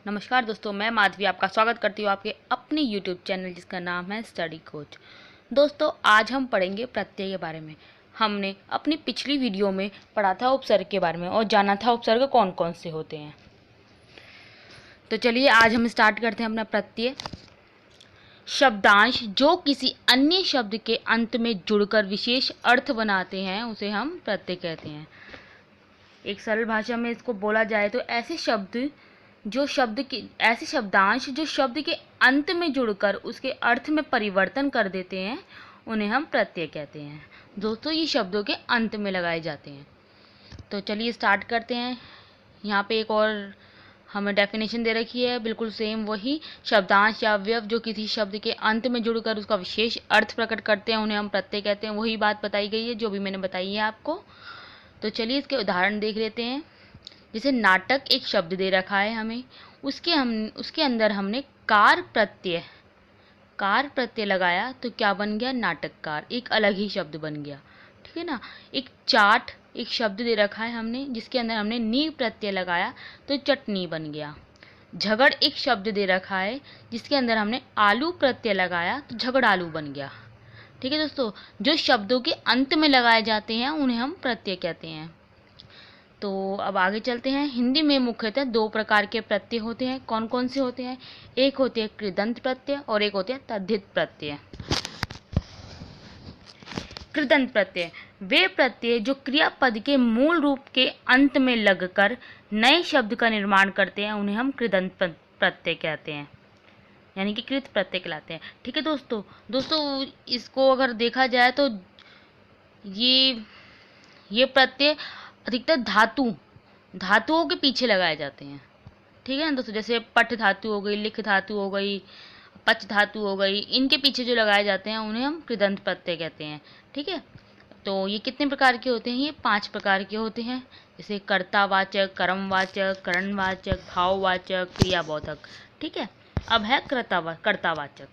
नमस्कार दोस्तों, मैं माधवी आपका स्वागत करती हूँ आपके अपने YouTube चैनल जिसका नाम है स्टडी कोच। दोस्तों, आज हम पढ़ेंगे प्रत्यय के बारे में। हमने अपनी पिछली वीडियो में पढ़ा था उपसर्ग के बारे में और जाना था उपसर्ग कौन कौन से होते हैं। तो चलिए आज हम स्टार्ट करते हैं अपना प्रत्यय। शब्दांश जो किसी अन्य शब्द के अंत में जुड़कर विशेष अर्थ बनाते हैं उसे हम प्रत्यय कहते हैं। एक सरल भाषा में इसको बोला जाए तो ऐसे शब्दांश जो शब्द के अंत में जुड़कर उसके अर्थ में परिवर्तन कर देते हैं उन्हें हम प्रत्यय कहते हैं। दोस्तों, ये शब्दों के अंत में लगाए जाते हैं। तो चलिए स्टार्ट करते हैं। यहाँ पे एक और हमें डेफिनेशन दे रखी है, बिल्कुल सेम वही। शब्दांश या अवयव जो किसी शब्द के अंत में जुड़कर उसका विशेष अर्थ प्रकट करते हैं उन्हें हम प्रत्यय कहते हैं। वही बात बताई गई है जो भी मैंने बताई है आपको। तो चलिए इसके उदाहरण देख लेते हैं। जैसे नाटक एक शब्द दे रखा है हमें, उसके अंदर हमने कार प्रत्यय लगाया तो क्या बन गया? नाटककार, एक अलग ही शब्द बन गया। ठीक है ना। एक चाट एक शब्द दे रखा है हमने, जिसके अंदर हमने नी प्रत्यय लगाया तो चटनी बन गया। झगड़ एक शब्द दे रखा है जिसके अंदर हमने आलू प्रत्यय लगाया तो झगड़ालू बन गया। ठीक है दोस्तों, जो शब्दों के अंत में लगाए जाते हैं उन्हें हम प्रत्यय कहते हैं। तो अब आगे चलते हैं। हिंदी में मुख्यतः दो प्रकार के प्रत्यय होते हैं। कौन कौन से होते हैं? एक होते हैं कृदंत प्रत्यय और एक होते हैं तद्धित प्रत्यय। कृदंत प्रत्यय वे प्रत्यय जो क्रियापद के मूल रूप के अंत में लगकर नए शब्द का निर्माण करते हैं उन्हें हम कृदंत प्रत्यय कहते हैं, यानी कि कृत प्रत्यय कहलाते हैं। ठीक है दोस्तों, इसको अगर देखा जाए तो ये प्रत्यय अधिकतर धातुओं के पीछे लगाए जाते हैं। ठीक है ना दोस्तों, जैसे पठ धातु हो गई, लिख धातु हो गई, पच धातु हो गई, इनके पीछे जो लगाए जाते हैं उन्हें हम कृदंत प्रत्यय कहते हैं। ठीक है, तो ये कितने प्रकार के होते हैं? ये 5 प्रकार के होते हैं। जैसे कर्तावाचक, कर्मवाचक, करणवाचक, भाववाचक, क्रियाबोधक। ठीक है, अब है कर्तावाचक।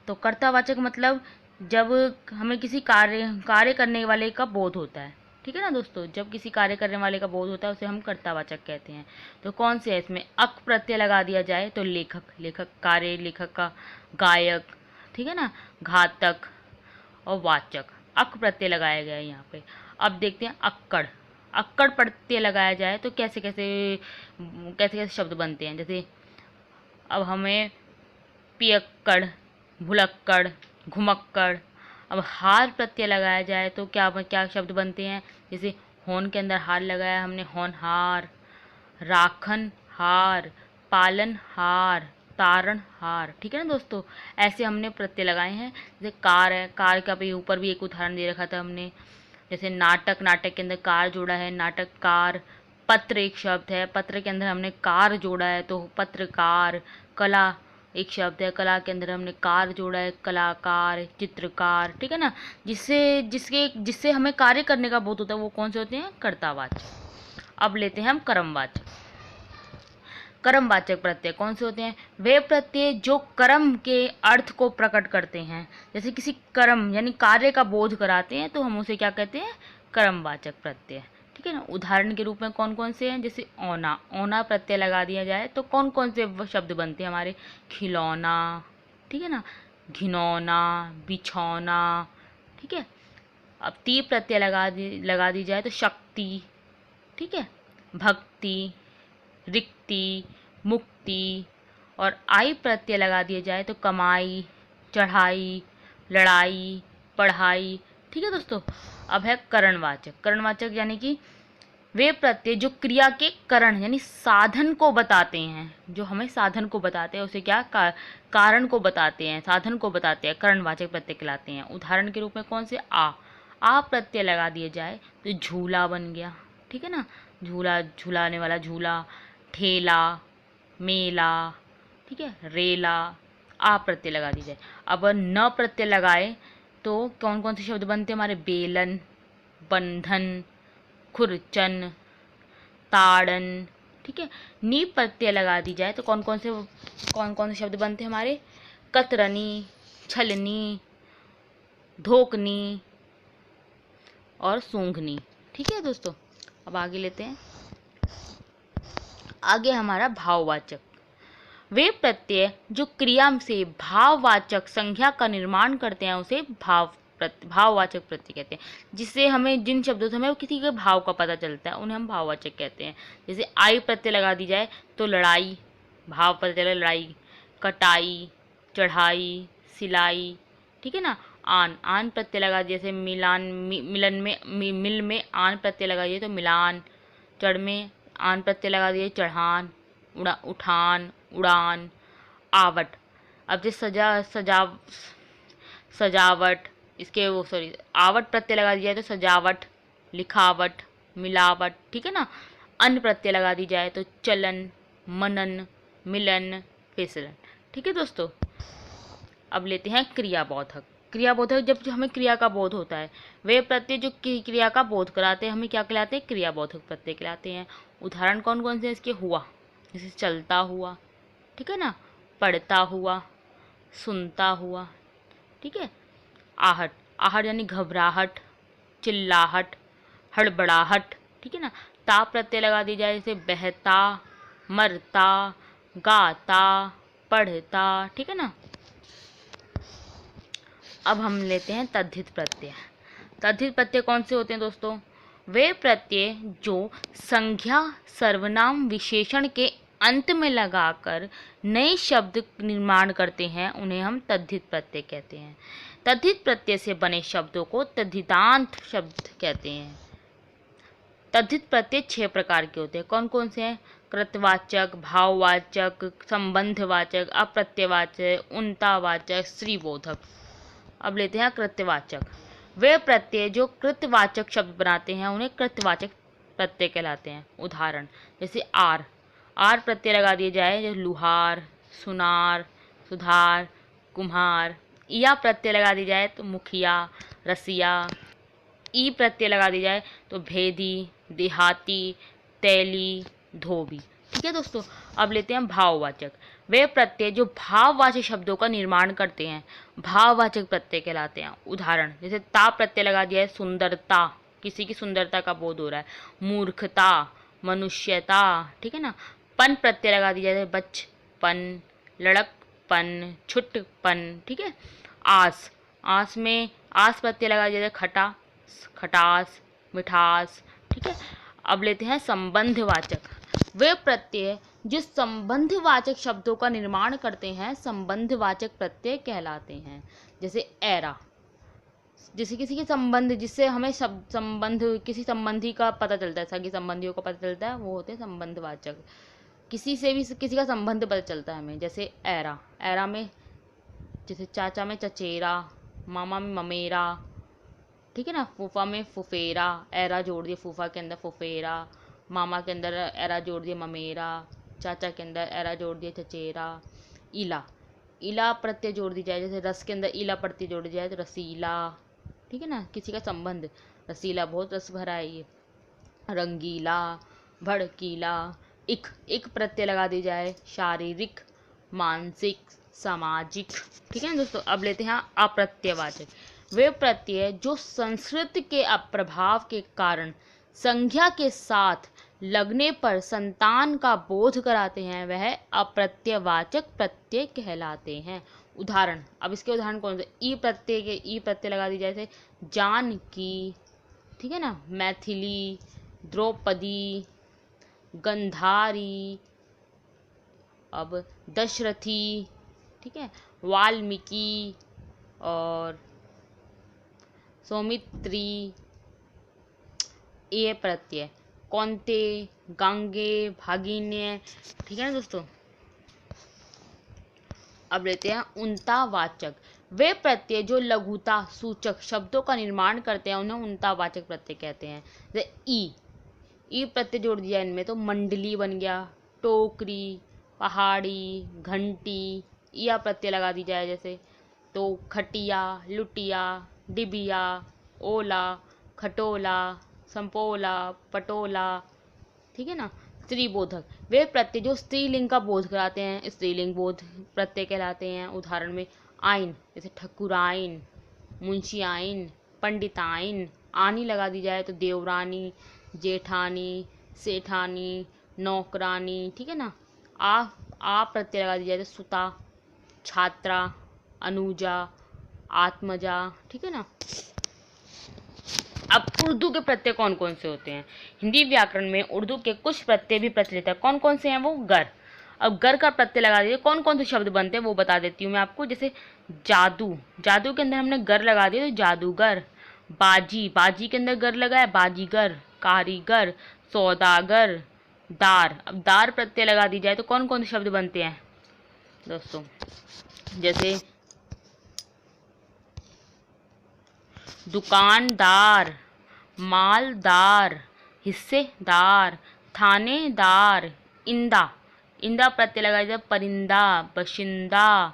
तो कर्तावाचक मतलब जब हमें किसी कार्य करने वाले का बोध होता है। ठीक है ना दोस्तों, जब किसी कार्य करने वाले का बोध होता है उसे हम कर्तावाचक कहते हैं। तो कौन से है इसमें? अक प्रत्यय लगा दिया जाए तो लेखक कार्य, लेखक का, गायक, ठीक है ना, घातक और वाचक, अक प्रत्यय लगाया गया है यहाँ पे। अब देखते हैं अक्कड़ प्रत्यय लगाया जाए तो कैसे कैसे शब्द बनते हैं। जैसे अब हमें पियक्कड़, भुलक्कड़, घुमक्कड़। अब हार प्रत्यय लगाया जाए तो क्या शब्द बनते हैं? जैसे होन के अंदर हार लगाया हमने, होनहार, राखन हार, पालन हार, तारण हार। ठीक है ना दोस्तों, ऐसे हमने प्रत्यय लगाए हैं। जैसे कार है, कार का भी ऊपर भी एक उदाहरण दे रखा था हमने। जैसे नाटक के अंदर कार जोड़ा है, नाटककार। पत्र एक शब्द है, पत्र के अंदर हमने कार जोड़ा है तो पत्रकार। कला एक शब्द है, कला के अंदर हमने कार जोड़ा है, कलाकार, चित्रकार। ठीक है ना, जिससे हमें कार्य करने का बोध होता है वो कौन से होते हैं? कर्तावाचक। अब लेते हैं हम कर्मवाचक प्रत्यय कौन से होते हैं? वे प्रत्यय जो कर्म के अर्थ को प्रकट करते हैं। जैसे किसी कर्म यानी कार्य का बोध कराते हैं तो हम उसे क्या कहते हैं? कर्मवाचक प्रत्यय। ठीक है ना, उदाहरण के रूप में कौन कौन से हैं? जैसे ओना प्रत्यय लगा दिया जाए तो कौन कौन से शब्द बनते हैं हमारे? खिलौना, ठीक है ना, घिनौना, बिछौना। ठीक है, अब ती प्रत्यय लगा दी जाए तो शक्ति, ठीक है, भक्ति, रिक्ति, मुक्ति। और आई प्रत्यय लगा दिया जाए तो कमाई, चढ़ाई, लड़ाई, पढ़ाई। ठीक है दोस्तों, अब है करणवाचक यानी कि वे प्रत्यय जो क्रिया के करण यानी साधन को बताते हैं, जो हमें साधन को बताते हैं उसे क्या कारण को बताते हैं, साधन को बताते हैं, करणवाचक प्रत्यय कहलाते हैं। उदाहरण के रूप में कौन से? आ प्रत्यय लगा दिया जाए तो झूला बन गया। ठीक है ना, झूलाने वाला झूला, ठेला, मेला, ठीक है, रेला। आ प्रत्यय लगा दी जाए। अब न प्रत्यय लगाए तो कौन कौन से शब्द बनते हैं हमारे? बेलन, बंधन, खुरचन, ताड़न। ठीक है, नी प्रत्यय लगा दी जाए तो कौन कौन से शब्द बनते हैं हमारे? कतरनी, छलनी, धोकनी और सूंघनी। ठीक है दोस्तों, अब आगे लेते हैं। आगे हमारा भाववाचक। वे प्रत्यय जो क्रिया से भाववाचक संज्ञा का निर्माण करते हैं उसे भाववाचक प्रत्यय कहते हैं। जिससे हमें जिन शब्दों से हमें किसी के भाव का पता चलता है उन्हें हम भाववाचक कहते हैं। जैसे आई प्रत्यय लगा दी जाए तो लड़ाई, भाव पता चले लड़ाई। कटाई, चढ़ाई, सिलाई, ठीक है ना। आन प्रत्यय लगा दिए, जैसे मिलन में मिल में आन प्रत्यय लगा दिए तो मिलान। चढ़ में आन प्रत्यय लगा दिए चढ़ान। उठान, उड़ान। आवट, अब जैसे सजावट, इसके वो सॉरी आवट प्रत्यय लगा दिया जाए तो सजावट, लिखावट, मिलावट, ठीक है ना। अन प्रत्यय लगा दी जाए तो चलन, मनन, मिलन, फिसलन, ठीक है दोस्तों। अब लेते हैं क्रियाबोधक। क्रियाबोधक जब हमें क्रिया का बोध होता है, वे प्रत्यय जो क्रिया का बोध कराते हैं हमें क्या कहलाते हैं? क्रियाबोधक प्रत्यय कहलाते हैं। उदाहरण कौन कौन से हैं इसके? हुआ, जैसे चलता हुआ, ठीक है ना। पढ़ता हुआ, सुनता हुआ, ठीक है। आहट, आहट यानी घबराहट, चिल्लाहट, हड़बड़ाहट, ठीक है ना। ता प्रत्यय लगा दी जाए, जैसे बहता, मरता, गाता, पढ़ता, ठीक है ना। अब हम लेते हैं तद्धित प्रत्यय। तद्धित प्रत्यय कौन से होते हैं दोस्तों? वे प्रत्यय जो संज्ञा, सर्वनाम, विशेषण के अंत में लगाकर नए शब्द निर्माण करते हैं उन्हें हम तद्धित प्रत्यय कहते हैं। तद्धित प्रत्यय से बने शब्दों को तद्धितांत शब्द कहते हैं। तद्धित प्रत्यय 6 प्रकार के होते हैं। कौन कौन से हैं? कृतवाचक, भाववाचक, संबंधवाचक, अप्रत्ययवाचक, उनतावाचक, स्त्रीबोधक। अब लेते हैं कृत्यवाचक। वे प्रत्यय जो कृत्यवाचक शब्द बनाते हैं उन्हें कृत्यवाचक प्रत्यय कहलाते हैं। उदाहरण जैसे आर प्रत्यय लगा दिए जाए, जैसे लुहार, सुनार, सुधार, कुम्हार। या प्रत्यय लगा दी जाए तो मुखिया, रसिया। ई प्रत्यय लगा दी जाए तो भेदी, देहाती, तैली, धोबी, ठीक है दोस्तों। अब लेते हैं भाववाचक। वे प्रत्यय जो भाववाचक शब्दों का निर्माण करते हैं भाववाचक प्रत्यय कहलाते हैं। उदाहरण जैसे ता प्रत्यय लगा दिया है, सुंदरता, किसी की सुंदरता का बोध हो रहा है। मूर्खता, मनुष्यता, ठीक है ना। पन प्रत्यय लगा दिया जाए, बचपन, लड़कपन, छुटपन, ठीक है। आस में आस प्रत्यय लगा दिया जाए, खटास, मिठास, ठीक है। अब लेते हैं संबंधवाचक। वे प्रत्यय जो संबंधवाचक शब्दों का निर्माण करते हैं संबंधवाचक प्रत्यय कहलाते हैं। जैसे ऐरा, जैसे किसी के संबंध, जिससे हमें संबंध, किसी संबंधी का पता चलता है, सगे संबंधियों का पता चलता है, वो होते हैं संबंधवाचक। किसी से भी किसी का संबंध पता चलता है हमें, जैसे ऐरा में जैसे चाचा में चचेरा, मामा में ममेरा, ठीक है ना। फूफा में फुफेरा, ऐरा जोड़ दिए फूफा के अंदर फुफेरा, मामा के अंदर ऐरा जोड़ दिए ममेरा, चाचा के अंदर ऐरा जोड़ दिए चचेरा। इला प्रत्यय जोड़ दी जाए, जैसे रस के अंदर इला प्रत्यय जोड़ दी जाए तो रसीला, ठीक है ना। किसी का संबंध, रसीला बहुत रस भरा है ये। रंगीला, भड़कीला। इक प्रत्यय लगा दी जाए, शारीरिक, मानसिक, सामाजिक, ठीक है ना दोस्तों। अब लेते हैं अप्रत्ययवाचक। वे प्रत्यय जो संस्कृत के अप्रभाव के कारण संज्ञा के साथ लगने पर संतान का बोध कराते हैं वह अप्रत्ययवाचक प्रत्यय कहलाते हैं। उदाहरण, अब इसके उदाहरण कौन से? ई प्रत्यय लगा दी जाए, जैसे जानकी, ठीक है ना। मैथिली, द्रौपदी, गंधारी, अब दशरथी, ठीक है। वाल्मीकि और सौमित्री। ये प्रत्यय कौनते, गांगे, भागिन्य, ठीक है ना दोस्तों। अब लेते हैं उनतावाचक। वे प्रत्यय जो लघुता सूचक शब्दों का निर्माण करते हैं उन्हें उनतावाचक प्रत्यय कहते हैं। जैसे ई प्रत्यय जोड़ दिया इनमें तो मंडली बन गया, टोकरी, पहाड़ी, घंटी। या प्रत्यय लगा दी जाए जैसे तो खटिया, लुटिया, डिबिया, ओला, खटोला, संपोला, पटोला, ठीक है ना। स्त्रीबोधक। वे प्रत्यय जो स्त्रीलिंग का बोध कराते हैं स्त्रीलिंग बोध प्रत्यय कहलाते हैं। उदाहरण में आइन, जैसे ठकुराइन, मुंशियाइन, पंडिताइन। आनी लगा दी जाए तो देवरानी, जेठानी, सेठानी, नौकरानी, ठीक है ना। आ प्रत्यय लगा दिया जाए तो सुता, छात्रा, अनुजा, आत्मजा। ठीक है ना। अब उर्दू के प्रत्यय कौन कौन से होते हैं? हिंदी व्याकरण में उर्दू के कुछ प्रत्यय भी प्रचलित है। कौन कौन से हैं वो? गर। अब गर का प्रत्यय लगा दीजिए, कौन कौन से शब्द बनते हैं वो बता देती हूँ मैं आपको। जैसे जादू, जादू के अंदर हमने गर लगा दिया तो जादूगर। बाजी, बाजी के अंदर गर लगा है, बाजीगर। कारीगर, सौदागर। दार, अब दार प्रत्यय लगा दी जाए तो कौन कौन से शब्द बनते हैं दोस्तों? जैसे दुकानदार, मालदार, हिस्सेदार, थानेदार। इंदा, इंदा प्रत्यय लगा दिया परिंदा, बशिंदा,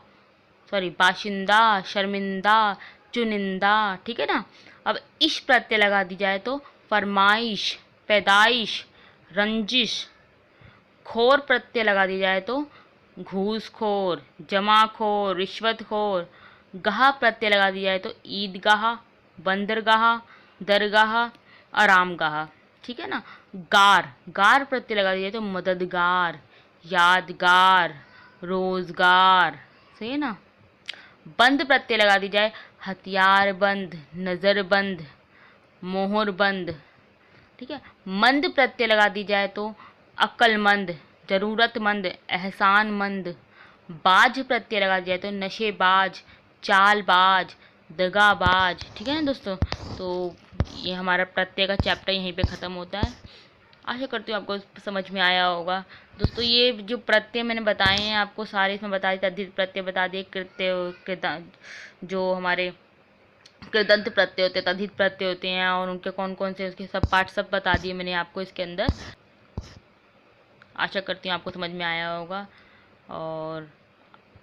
सॉरी बाशिंदा, शर्मिंदा, चुनिंदा। ठीक है ना। अब इश प्रत्यय लगा दी जाए तो फरमाइश, पैदाइश, रंजिश। खोर प्रत्यय लगा दी जाए तो घूसखोर, जमाखोर, रिश्वतखोर। गाह प्रत्यय लगा दी जाए तो ईदगाह, बंदरगाह, दरगाह, आरामगाह। ठीक है ना। गार, गार प्रत्यय लगा दी जाए तो मददगार, यादगार, रोजगार। सही है ना। बंद प्रत्यय लगा दी जाए हथियार बंद, नजर बंद, मोहर बंद। ठीक है। मंद प्रत्यय लगा दी जाए तो अक्लमंद, जरूरतमंद, एहसानमंद। बाज प्रत्यय लगा दिया जाए तो नशेबाज, चालबाज, दगाबाज। ठीक है ना दोस्तों। तो ये हमारा प्रत्यय का चैप्टर यहीं पे ख़त्म होता है। आशा करती हूँ आपको समझ में आया होगा दोस्तों। ये जो प्रत्यय मैंने बताए हैं आपको सारे इसमें बता दिए, तद्धित प्रत्यय बता दिए, कृत्य जो हमारे कृदंत प्रत्यय होते हैं, तद्धित प्रत्यय होते हैं और उनके कौन कौन से उसके सब पार्ट सब बता दिए मैंने आपको इसके अंदर। आशा करती हूँ आपको समझ में आया होगा। और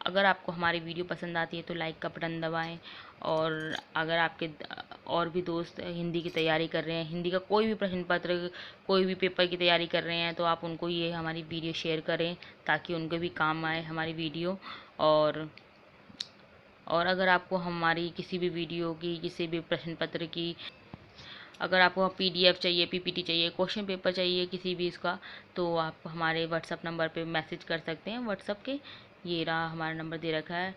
अगर आपको हमारी वीडियो पसंद आती है तो लाइक का बटन दबाएं। और अगर आपके और भी दोस्त हिंदी की तैयारी कर रहे हैं, हिंदी का कोई भी प्रश्न पत्र, कोई भी पेपर की तैयारी कर रहे हैं, तो आप उनको ये हमारी वीडियो शेयर करें ताकि उनको भी काम आए हमारी वीडियो। और अगर आपको हमारी किसी भी वीडियो की, किसी भी प्रश्न पत्र की, अगर आपको PDF चाहिए, PPT चाहिए, क्वेश्चन पेपर चाहिए किसी भी इसका, तो आप हमारे व्हाट्सअप नंबर पे मैसेज कर सकते हैं। व्हाट्सअप के ये रहा हमारा नंबर दे रखा है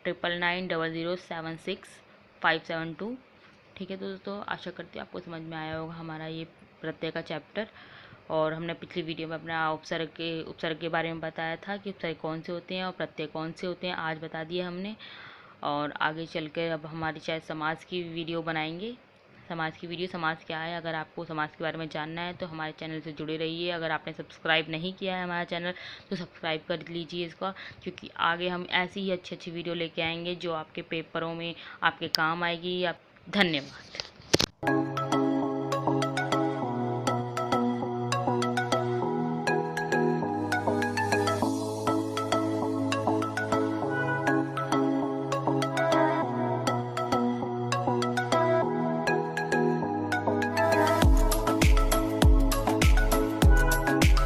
9990076572। ठीक है दोस्तों। आशा करती हूँ आपको समझ में आया होगा हमारा ये प्रत्यय का चैप्टर। और हमने पिछली वीडियो में अपना उपसर्ग के बारे में बताया था कि उपसर्ग कौन से होते हैं और प्रत्यय कौन से होते हैं, आज बता दिए हमने। और आगे चल कर अब हमारी शायद समाज की वीडियो बनाएंगे। समाज की वीडियो, समाज क्या है, अगर आपको समाज के बारे में जानना है तो हमारे चैनल से जुड़े रहिए। अगर आपने सब्सक्राइब नहीं किया है हमारा चैनल तो सब्सक्राइब कर लीजिए इसका, क्योंकि आगे हम ऐसी ही अच्छी अच्छी वीडियो लेके आएंगे जो आपके पेपरों में आपके काम आएगी। आप धन्यवाद।